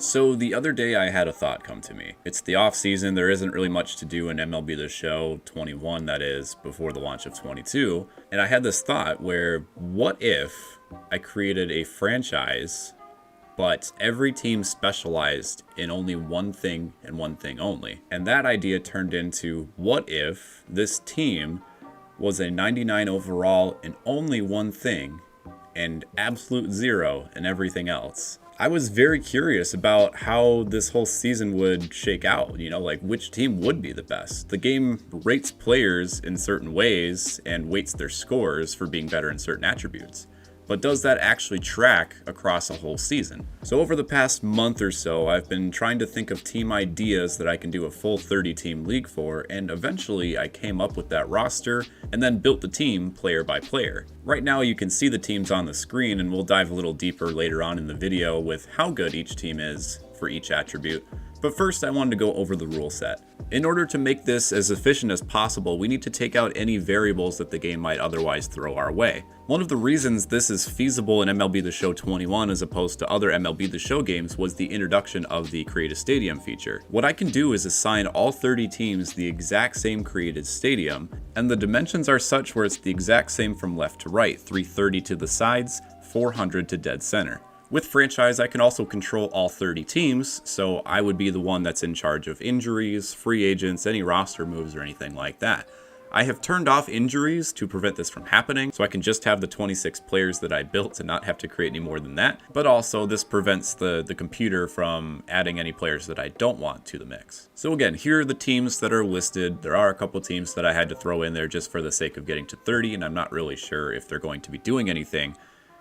So the other day I had a thought come to me. It's the off season, there isn't really much to do in MLB the Show 21, that is, before the launch of 22. And I had this thought where, what if I created a franchise, but every team specialized in only one thing and one thing only? And that idea turned into, what if this team was a 99 overall in only one thing and absolute 0 in everything else? I was very curious about how this whole season would shake out, like which team would be the best. The game rates players in certain ways and weights their scores for being better in certain attributes. But does that actually track across a whole season? So over the past month or so, I've been trying to think of team ideas that I can do a full 30-team league for, and eventually I came up with that roster and then built the team player by player. Right now you can see the teams on the screen, and we'll dive a little deeper later on in the video with how good each team is for each attribute. But first I wanted to go over the rule set. In order to make this as efficient as possible, we need to take out any variables that the game might otherwise throw our way. One of the reasons this is feasible in MLB the Show 21 as opposed to other MLB the Show games was the introduction of the Create a Stadium feature. What I can do is assign all 30 teams the exact same created stadium, and the dimensions are such where it's the exact same from left to right, 330 to the sides, 400 to dead center. With franchise, I can also control all 30 teams, so I would be the one that's in charge of injuries, free agents, any roster moves, or anything like that. I have turned off injuries to prevent this from happening, so I can just have the 26 players that I built and not have to create any more than that. But also, this prevents the computer from adding any players that I don't want to the mix. So again, here are the teams that are listed. There are a couple teams that I had to throw in there just for the sake of getting to 30, and I'm not really sure if they're going to be doing anything,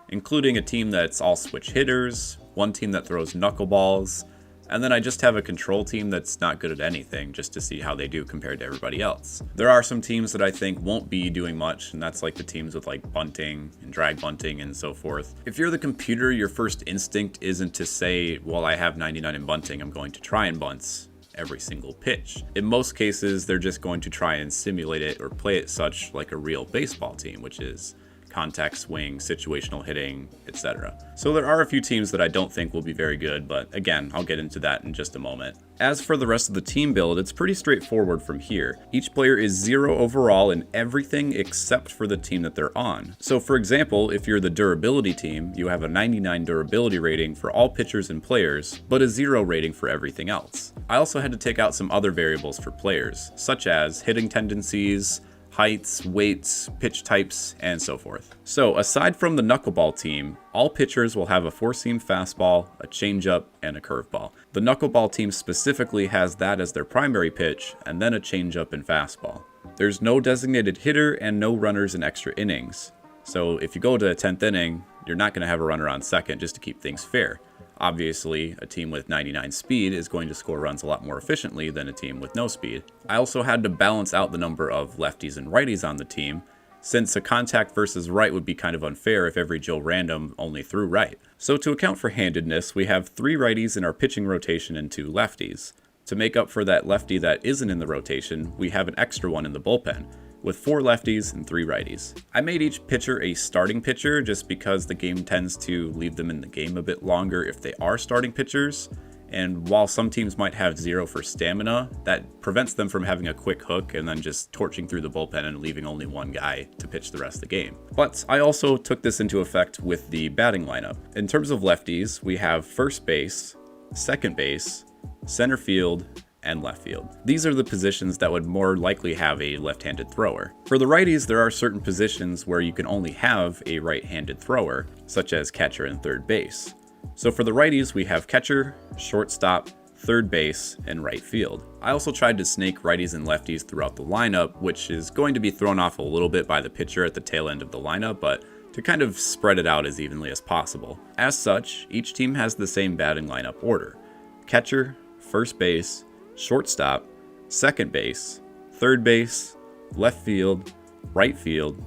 including a team that's all switch hitters, one team that throws knuckleballs, and then I just have a control team that's not good at anything, just to see how they do compared to everybody else. There are some teams that I think won't be doing much, and that's like the teams with like bunting and drag bunting and so forth. If you're the computer, your first instinct isn't to say, well, I have 99 in bunting, I'm going to try and bunt every single pitch. In most cases, they're just going to try and simulate it or play it such like a real baseball team, which is contact swing, situational hitting, etc. So there are a few teams that I don't think will be very good, but again, I'll get into that in just a moment. As for the rest of the team build, it's pretty straightforward from here. Each player is 0 overall in everything except for the team that they're on. So for example, if you're the durability team, you have a 99 durability rating for all pitchers and players, but a 0 rating for everything else. I also had to take out some other variables for players, such as hitting tendencies, heights, weights, pitch types, and so forth. So aside from the knuckleball team, all pitchers will have a four-seam fastball, a changeup, and a curveball. The knuckleball team specifically has that as their primary pitch, and then a changeup and fastball. There's no designated hitter and no runners in extra innings. So if you go to the 10th inning, you're not going to have a runner on second just to keep things fair. Obviously, a team with 99 speed is going to score runs a lot more efficiently than a team with no speed. I also had to balance out the number of lefties and righties on the team, since a contact versus right would be kind of unfair if every Joe Random only threw right. So to account for handedness, we have 3 righties in our pitching rotation and 2 lefties. To make up for that lefty that isn't in the rotation, we have an extra one in the bullpen, with 4 lefties and 3 righties. I made each pitcher a starting pitcher just because the game tends to leave them in the game a bit longer if they are starting pitchers, and while some teams might have 0 for stamina, that prevents them from having a quick hook and then just torching through the bullpen and leaving only one guy to pitch the rest of the game. But I also took this into effect with the batting lineup. In terms of lefties, we have first base, second base, center field, and left field. These are the positions that would more likely have a left-handed thrower. For the righties, there are certain positions where you can only have a right-handed thrower, such as catcher and third base. So for the righties, we have catcher, shortstop, third base, and right field. I also tried to snake righties and lefties throughout the lineup, which is going to be thrown off a little bit by the pitcher at the tail end of the lineup, but to kind of spread it out as evenly as possible. As such, each team has the same batting lineup order: catcher, first base, shortstop, second base, third base, left field, right field,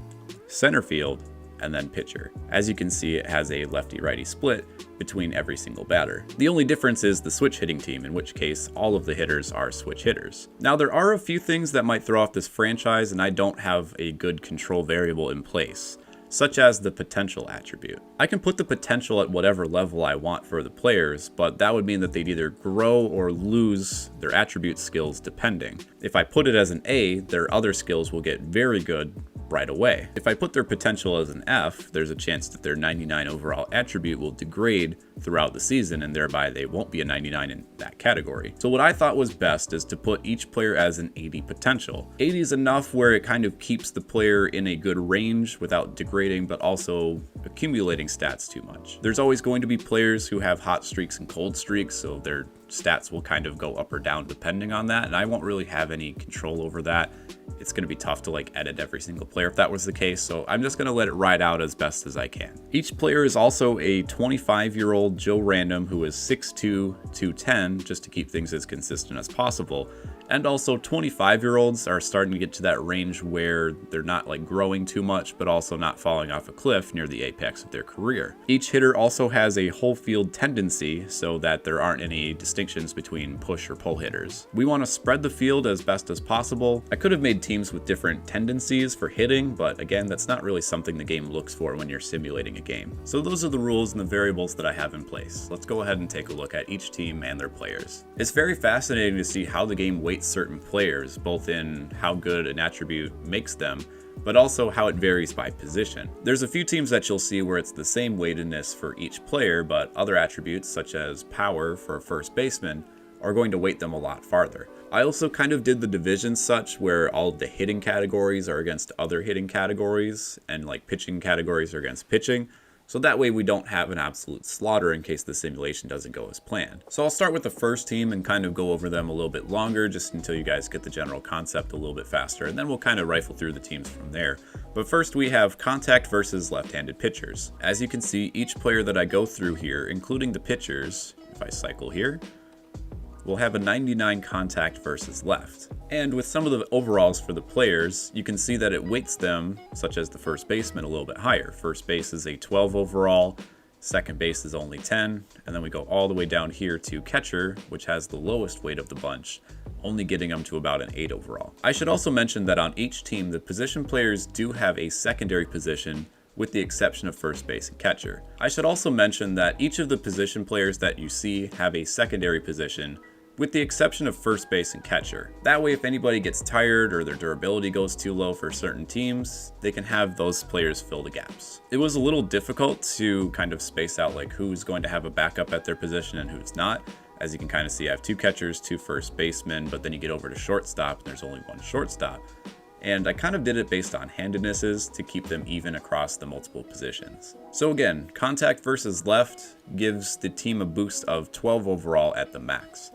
center field, and then pitcher. As you can see, it has a lefty-righty split between every single batter. The only difference is the switch hitting team, in which case all of the hitters are switch hitters. Now there are a few things that might throw off this franchise, and I don't have a good control variable in place. such as the potential attribute. I can put the potential at whatever level I want for the players, but that would mean that they'd either grow or lose their attribute skills depending. If I put it as an A, their other skills will get very good right away. If I put their potential as an F, there's a chance that their 99 overall attribute will degrade throughout the season, and thereby they won't be a 99 in that category. So what I thought was best is to put each player as an 80 potential. 80 is enough where it kind of keeps the player in a good range without degrading, but also accumulating stats too much. There's always going to be players who have hot streaks and cold streaks, so their stats will kind of go up or down depending on that, and I won't really have any control over that. It's going to be tough to edit every single player if that was the case, so I'm just going to let it ride out as best as I can. Each player is also a 25-year-old Joe Random who is 6'2", 210, just to keep things as consistent as possible. And also 25-year-olds are starting to get to that range where they're not growing too much, but also not falling off a cliff near the apex of their career. Each hitter also has a whole field tendency so that there aren't any distinctions between push or pull hitters. We want to spread the field as best as possible. I could have made teams with different tendencies for hitting, but again, that's not really something the game looks for when you're simulating a game. So those are the rules and the variables that I have in place. Let's go ahead and take a look at each team and their players. It's very fascinating to see how the game weights certain players, both in how good an attribute makes them, but also how it varies by position. There's a few teams that you'll see where it's the same weightedness for each player, but other attributes such as power for a first baseman are going to weight them a lot farther. I also kind of did the division such where all of the hitting categories are against other hitting categories, and pitching categories are against pitching. So that way we don't have an absolute slaughter in case the simulation doesn't go as planned. So I'll start with the first team and kind of go over them a little bit longer, just until you guys get the general concept a little bit faster, and then we'll kind of rifle through the teams from there. But first we have contact versus left-handed pitchers. As you can see, each player that I go through here, including the pitchers, if I cycle here, we'll have a 99 contact versus left. And with some of the overalls for the players, you can see that it weights them, such as the first baseman, a little bit higher. First base is a 12 overall, second base is only 10, and then we go all the way down here to catcher, which has the lowest weight of the bunch, only getting them to about an 8 overall. I should also mention that on each team, the position players do have a secondary position, with the exception of first base and catcher. I should also mention that each of the position players that you see have a secondary position, with the exception of first base and catcher. That way, if anybody gets tired or their durability goes too low for certain teams, they can have those players fill the gaps. It was a little difficult to kind of space out who's going to have a backup at their position and who's not. As you can kind of see, I have 2 catchers, 2 first basemen, but then you get over to shortstop and there's only 1 shortstop. And I kind of did it based on handednesses to keep them even across the multiple positions. So again, contact versus left gives the team a boost of 12 overall at the max.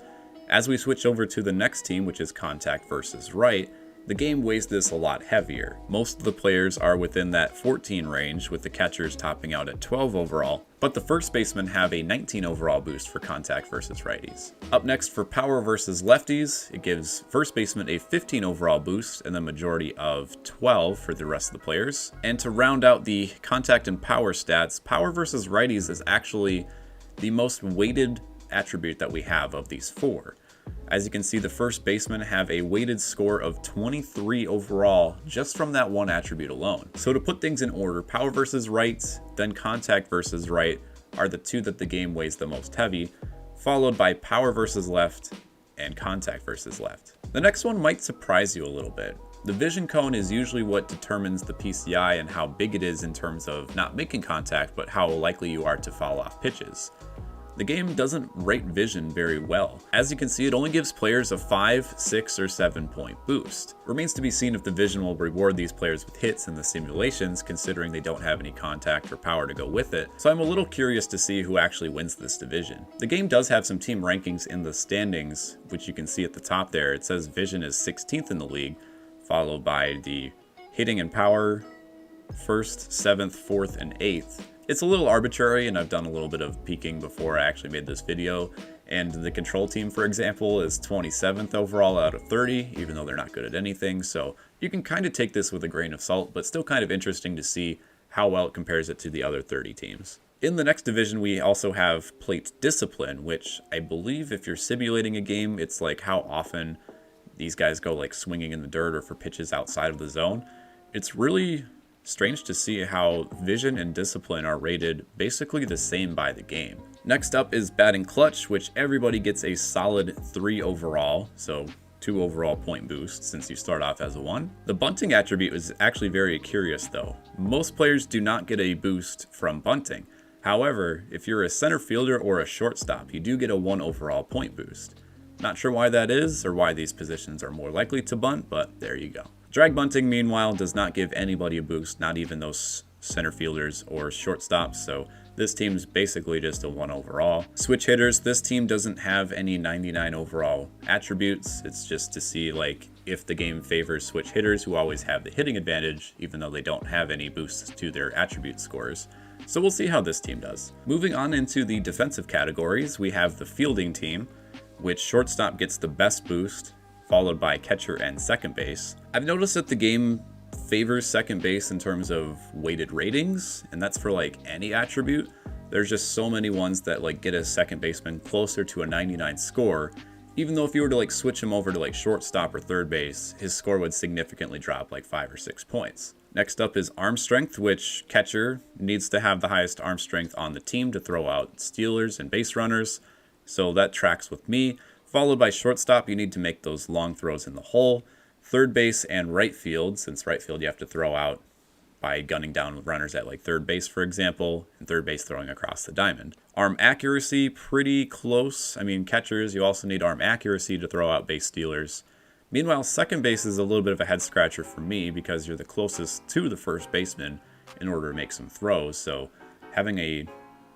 As we switch over to the next team, which is contact versus right, the game weighs this a lot heavier. Most of the players are within that 14 range, with the catchers topping out at 12 overall, but the first basemen have a 19 overall boost for contact versus righties. Up next for power versus lefties, it gives first baseman a 15 overall boost and the majority of 12 for the rest of the players. And to round out the contact and power stats, power versus righties is actually the most weighted attribute that we have of these 4. As you can see, the first basemen have a weighted score of 23 overall just from that one attribute alone. So to put things in order, power versus right, then contact versus right are the 2 that the game weighs the most heavy, followed by power versus left and contact versus left. The next one might surprise you a little bit. The vision cone is usually what determines the PCI and how big it is in terms of not making contact, but how likely you are to fall off pitches. The game doesn't rate vision very well. As you can see, it only gives players a 5, 6, or 7 point boost. Remains to be seen if the vision will reward these players with hits in the simulations, considering they don't have any contact or power to go with it. So I'm a little curious to see who actually wins this division. The game does have some team rankings in the standings, which you can see at the top there. It says vision is 16th in the league, followed by the hitting and power, 1st, 7th, 4th, and 8th. It's a little arbitrary, and I've done a little bit of peeking before I actually made this video, and the control team, for example, is 27th overall out of 30, even though they're not good at anything, so you can kind of take this with a grain of salt, but still kind of interesting to see how well it compares it to the other 30 teams. In the next division, we also have plate discipline, which I believe if you're simulating a game, it's how often these guys go swinging in the dirt or for pitches outside of the zone. It's really Strange to see how vision and discipline are rated basically the same by the game. Next up is batting clutch, which everybody gets a solid 3 overall, so 2 overall point boost since you start off as a 1. The bunting attribute is actually very curious though. Most players do not get a boost from bunting. However, if you're a center fielder or a shortstop, you do get a 1 overall point boost. Not sure why that is or why these positions are more likely to bunt, but there you go. Drag bunting, meanwhile, does not give anybody a boost, not even those center fielders or shortstops, so this team's basically just a 1 overall. Switch hitters, this team doesn't have any 99 overall attributes. It's just to see like if the game favors switch hitters who always have the hitting advantage, even though they don't have any boosts to their attribute scores. So we'll see how this team does. Moving on into the defensive categories, we have the fielding team, which shortstop gets the best boost, followed by catcher and second base. I've noticed that the game favors second base in terms of weighted ratings, and that's for like any attribute. There's just so many ones that like get a second baseman closer to a 99 score, even though if you were to like switch him over to like shortstop or third base, his score would significantly drop like 5 or 6 points. Next up is arm strength, which catcher needs to have the highest arm strength on the team to throw out stealers and base runners, so that tracks with me. Followed by shortstop, you need to make those long throws in the hole. Third base and right field, since right field you have to throw out by gunning down runners at like third base, for example, and third base throwing across the diamond. Arm accuracy, pretty close. I mean, catchers, you also need arm accuracy to throw out base stealers. Meanwhile, second base is a little bit of a head scratcher for me because you're the closest to the first baseman in order to make some throws, so having a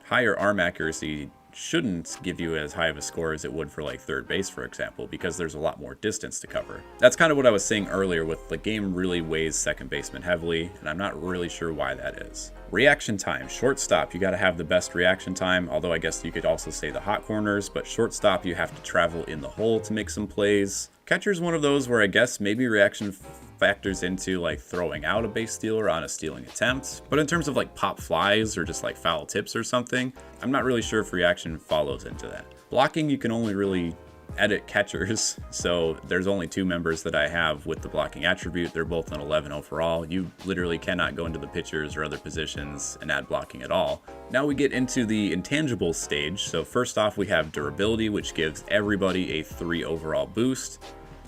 higher arm accuracy shouldn't give you as high of a score as it would for like third base, for example, because there's a lot more distance to cover. That's kind of what I was saying earlier with the game really weighs second baseman heavily, and I'm not really sure why that is. Reaction time. Shortstop, you got to have the best reaction time, although I guess you could also say the hot corners, but shortstop, you have to travel in the hole to make some plays. Catcher's one of those where I guess maybe reaction factors into like throwing out a base stealer on a stealing attempt. But in terms of like pop flies or just like foul tips or something, I'm not really sure if reaction follows into that. Blocking, you can only really edit catchers, so there's only 2 members that I have with the blocking attribute. They're both an 11 overall. You literally cannot go into the pitchers or other positions and add blocking at all. Now we get into the intangible stage. So first off, we have durability, which gives everybody a 3 overall boost.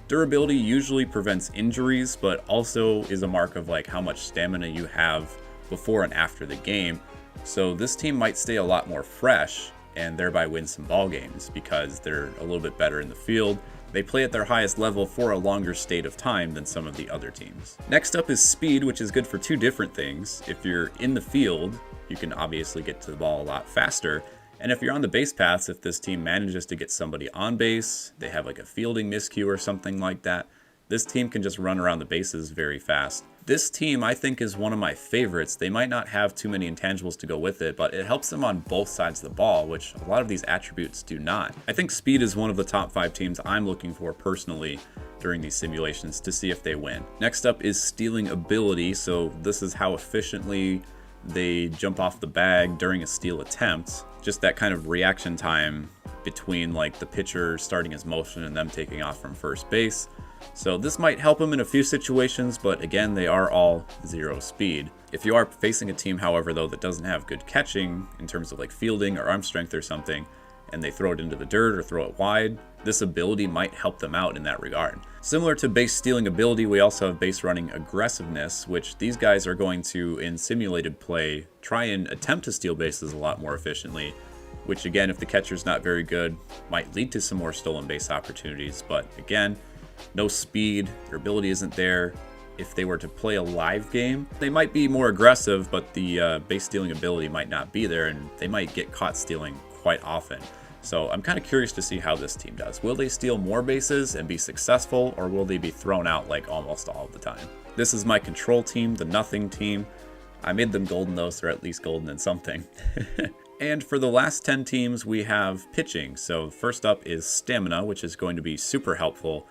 Durability usually prevents injuries, but also is a mark of like how much stamina you have before and after the game. So this team might stay a lot more fresh and thereby win some ball games because they're a little bit better in the field. They play at their highest level for a longer state of time than some of the other teams. Next up is speed, which is good for 2 different things. If you're in the field, you can obviously get to the ball a lot faster. And if you're on the base paths, if this team manages to get somebody on base, they have like a fielding miscue or something like that, this team can just run around the bases very fast. This team, I think, is one of my favorites. They might not have too many intangibles to go with it, but it helps them on both sides of the ball, which a lot of these attributes do not. I think speed is one of the top 5 teams I'm looking for personally during these simulations to see if they win. Next up is stealing ability. So this is how efficiently they jump off the bag during a steal attempt. Just that kind of reaction time between like the pitcher starting his motion and them taking off from first base. So this might help them in a few situations, but again, they are all 0 speed. If you are facing a team, however, though, that doesn't have good catching in terms of like fielding or arm strength or something, and they throw it into the dirt or throw it wide, this ability might help them out in that regard. Similar to base stealing ability, we also have base running aggressiveness, which these guys are going to, in simulated play, try and attempt to steal bases a lot more efficiently, which again, if the catcher's not very good, might lead to some more stolen base opportunities. But again, no speed, their ability isn't there. If they were to play a live game, they might be more aggressive, but the base stealing ability might not be there, and they might get caught stealing quite often. So I'm kind of curious to see how this team does. Will they steal more bases and be successful, or will they be thrown out like almost all of the time? This is my control team, the nothing team. I made them golden though, so they're at least golden in something. And for the last 10 teams, we have pitching. So first up is stamina, which is going to be super helpful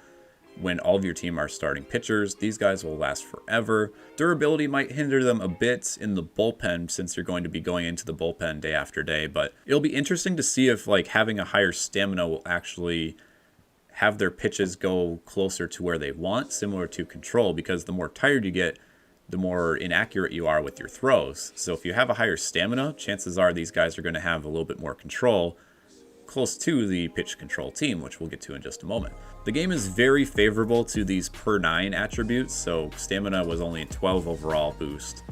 when all of your team are starting pitchers. These guys will last forever. Durability might hinder them a bit in the bullpen since you're going to be going into the bullpen day after day, but it'll be interesting to see if like having a higher stamina will actually have their pitches go closer to where they want, similar to control, because the more tired you get, the more inaccurate you are with your throws. So if you have a higher stamina, chances are these guys are going to have a little bit more control, close to the pitch control team, which we'll get to in just a moment. The game is very favorable to these per 9 attributes, so stamina was only a 12 overall boost.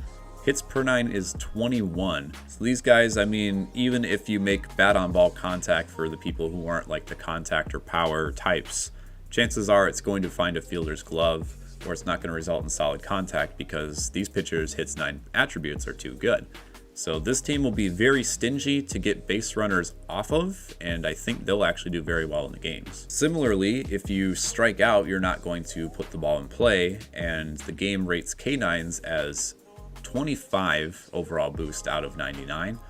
Hits per 9 is 21. So these guys, I mean, even if you make bat on ball contact for the people who aren't like the contact or power types, chances are it's going to find a fielder's glove, or it's not going to result in solid contact because these pitchers' hits 9 attributes are too good. So this team will be very stingy to get base runners off of, and I think they'll actually do very well in the games. Similarly, if you strike out, you're not going to put the ball in play, and the game rates K9s as 25 overall boost out of 99.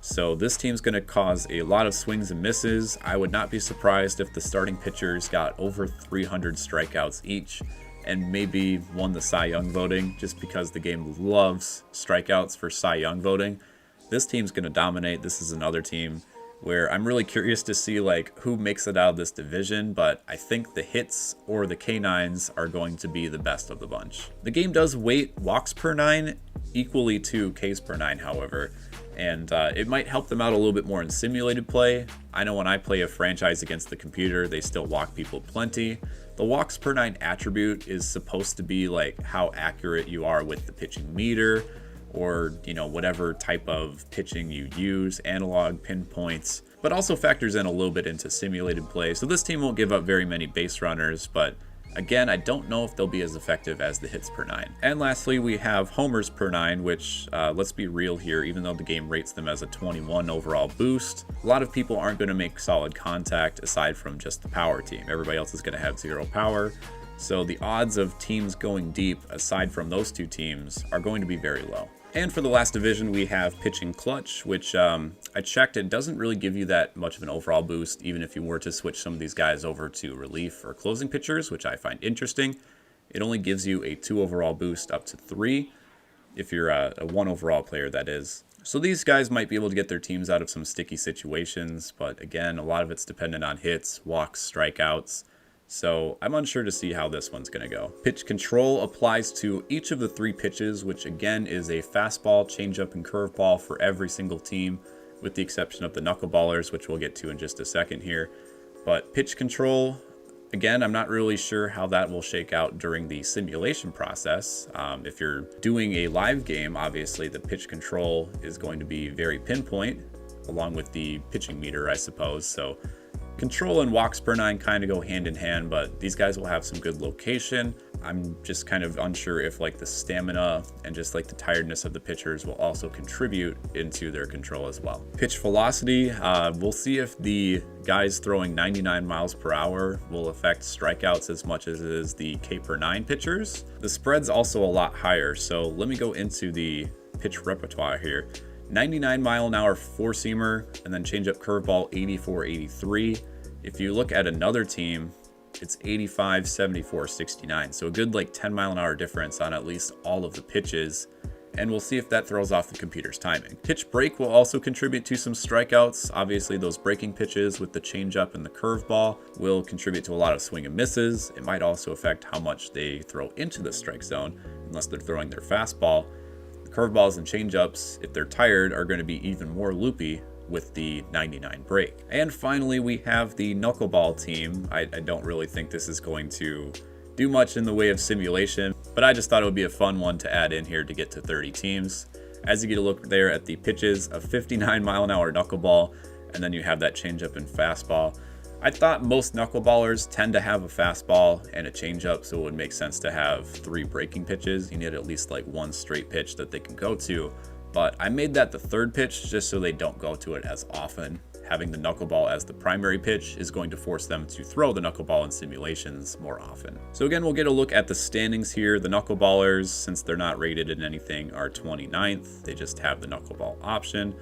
So this team's going to cause a lot of swings and misses. I would not be surprised if the starting pitchers got over 300 strikeouts each and maybe won the Cy Young voting, just because the game loves strikeouts for Cy Young voting. This team's going to dominate. This is another team where I'm really curious to see like who makes it out of this division, but I think the hits or the K9s are going to be the best of the bunch. The game does weight walks per 9 equally to Ks per 9, however, and it might help them out a little bit more in simulated play. I know when I play a franchise against the computer, they still walk people plenty. The walks per 9 attribute is supposed to be like how accurate you are with the pitching meter, or whatever type of pitching you use, analog, pinpoints, but also factors in a little bit into simulated play. So this team won't give up very many base runners, but again, I don't know if they'll be as effective as the hits per 9. And lastly, we have homers per 9, which, let's be real here, even though the game rates them as a 21 overall boost, a lot of people aren't going to make solid contact aside from just the power team. Everybody else is going to have 0 power. So the odds of teams going deep, aside from those two teams, are going to be very low. And for the last division, we have pitching clutch, which I checked, it doesn't really give you that much of an overall boost, even if you were to switch some of these guys over to relief or closing pitchers, which I find interesting. It only gives you a 2 overall boost up to 3, if you're a 1 overall player, that is. So these guys might be able to get their teams out of some sticky situations, but again, a lot of it's dependent on hits, walks, strikeouts. So I'm unsure to see how this one's going to go. Pitch control applies to each of the 3 pitches, which again is a fastball, changeup, and curveball for every single team, with the exception of the knuckleballers, which we'll get to in just a second here. But pitch control, again, I'm not really sure how that will shake out during the simulation process. If you're doing a live game, obviously the pitch control is going to be very pinpoint, along with the pitching meter, I suppose. So control and walks per 9 kind of go hand in hand, but these guys will have some good location. I'm just kind of unsure if like the stamina and just like the tiredness of the pitchers will also contribute into their control as well. Pitch velocity, we'll see if the guys throwing 99 miles per hour will affect strikeouts as much as it is the K per 9 pitchers. The spread's also a lot higher, so let me go into the pitch repertoire here. 99 mile an hour four-seamer, and then changeup curveball 84-83. If you look at another team, it's 85, 74, 69. So a good like 10 mile an hour difference on at least all of the pitches. And we'll see if that throws off the computer's timing. Pitch break will also contribute to some strikeouts. Obviously, those breaking pitches with the changeup and the curveball will contribute to a lot of swing and misses. It might also affect how much they throw into the strike zone, unless they're throwing their fastball. The curveballs and changeups, if they're tired, are going to be even more loopy with the 99 break. And finally, we have the knuckleball team. I don't really think this is going to do much in the way of simulation, but I just thought it would be a fun one to add in here to get to 30 teams. As you get a look there at the pitches, a 59 mile an hour knuckleball, and then you have that changeup and fastball. I thought most knuckleballers tend to have a fastball and a changeup, so it would make sense to have 3 breaking pitches. You need at least like 1 straight pitch that they can go to, but I made that the 3rd pitch just so they don't go to it as often. Having the knuckleball as the primary pitch is going to force them to throw the knuckleball in simulations more often. So again, we'll get a look at the standings here. The knuckleballers, since they're not rated in anything, are 29th. They just have the knuckleball option.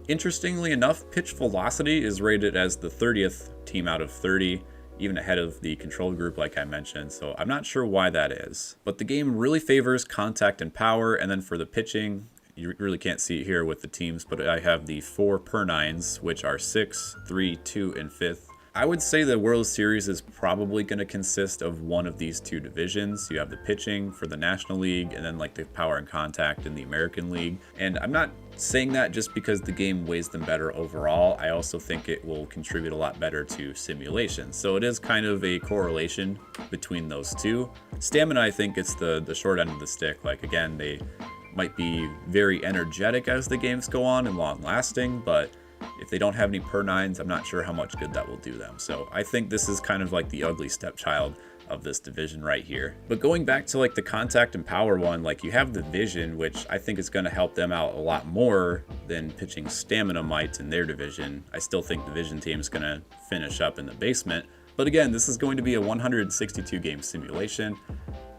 Interestingly enough, pitch velocity is rated as the 30th team out of 30, even ahead of the control group like I mentioned, so I'm not sure why that is. But the game really favors contact and power, and then for the pitching, you really can't see it here with the teams, but I have the 4 per 9s, which are 6, 3, 2, and 5th. I would say the World Series is probably going to consist of one of these two divisions. You have the pitching for the National League and then like the power and contact in the American League. And I'm not saying that just because the game weighs them better overall. I also think it will contribute a lot better to simulation. So it is kind of a correlation between those two. Stamina, I think it's the short end of the stick. Like again, they might be very energetic as the games go on and long lasting, but if they don't have any per nines, I'm not sure how much good that will do them. So I think this is kind of like the ugly stepchild of this division right here. But going back to like the contact and power one, like you have the vision, which I think is going to help them out a lot more than pitching stamina might in their division. I still think the vision team is going to finish up in the basement. But again, this is going to be a 162 game simulation.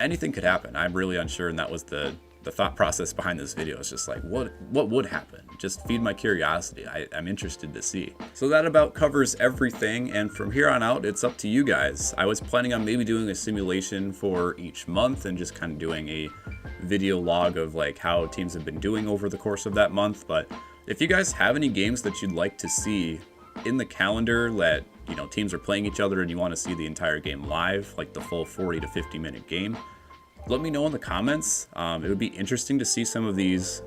Anything could happen. I'm really unsure, and that was the thought process behind this video. Is just like, what would happen? Just feed my curiosity. I'm interested to see. So that about covers everything, and from here on out, it's up to you guys. I was planning on maybe doing a simulation for each month and just kind of doing a video log of like how teams have been doing over the course of that month. But if you guys have any games that you'd like to see in the calendar that, you know, teams are playing each other and you want to see the entire game live, like the full 40 to 50 minute game, let me know in the comments. It would be interesting to see some of these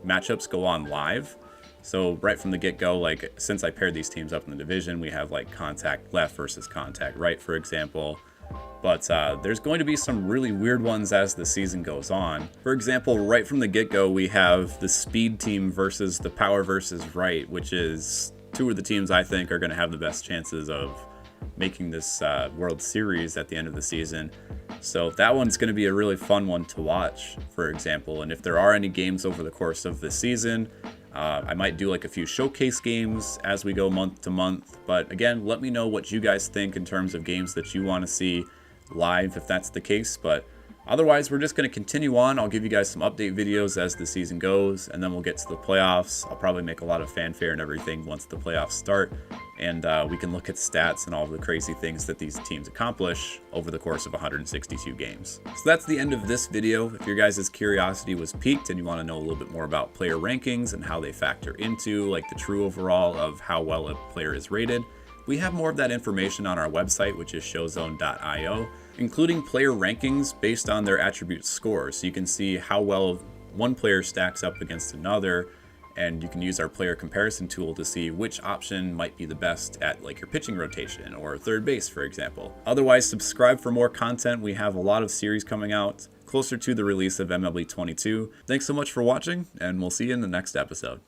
matchups go on live. So right from the get-go, like since I paired these teams up in the division, we have like contact left versus contact right, for example. But there's going to be some really weird ones as the season goes on. For example, right from the get-go, we have the speed team versus the power versus right, which is two of the teams I think are going to have the best chances of making this World Series at the end of the season. So that one's going to be a really fun one to watch, for example. And if there are any games over the course of the season, I might do like a few showcase games as we go month to month. But again, let me know what you guys think in terms of games that you want to see live, if that's the case. But otherwise, we're just going to continue on. I'll give you guys some update videos as the season goes, and then we'll get to the playoffs. I'll probably make a lot of fanfare and everything once the playoffs start, and we can look at stats and all the crazy things that these teams accomplish over the course of 162 games. So that's the end of this video. If your guys' curiosity was piqued and you want to know a little bit more about player rankings and how they factor into like the true overall of how well a player is rated, we have more of that information on our website, which is showzone.io, including player rankings based on their attribute scores. So you can see how well one player stacks up against another, and you can use our player comparison tool to see which option might be the best at like your pitching rotation or third base, for example. Otherwise, subscribe for more content. We have a lot of series coming out closer to the release of MLB 22. Thanks so much for watching, and we'll see you in the next episode.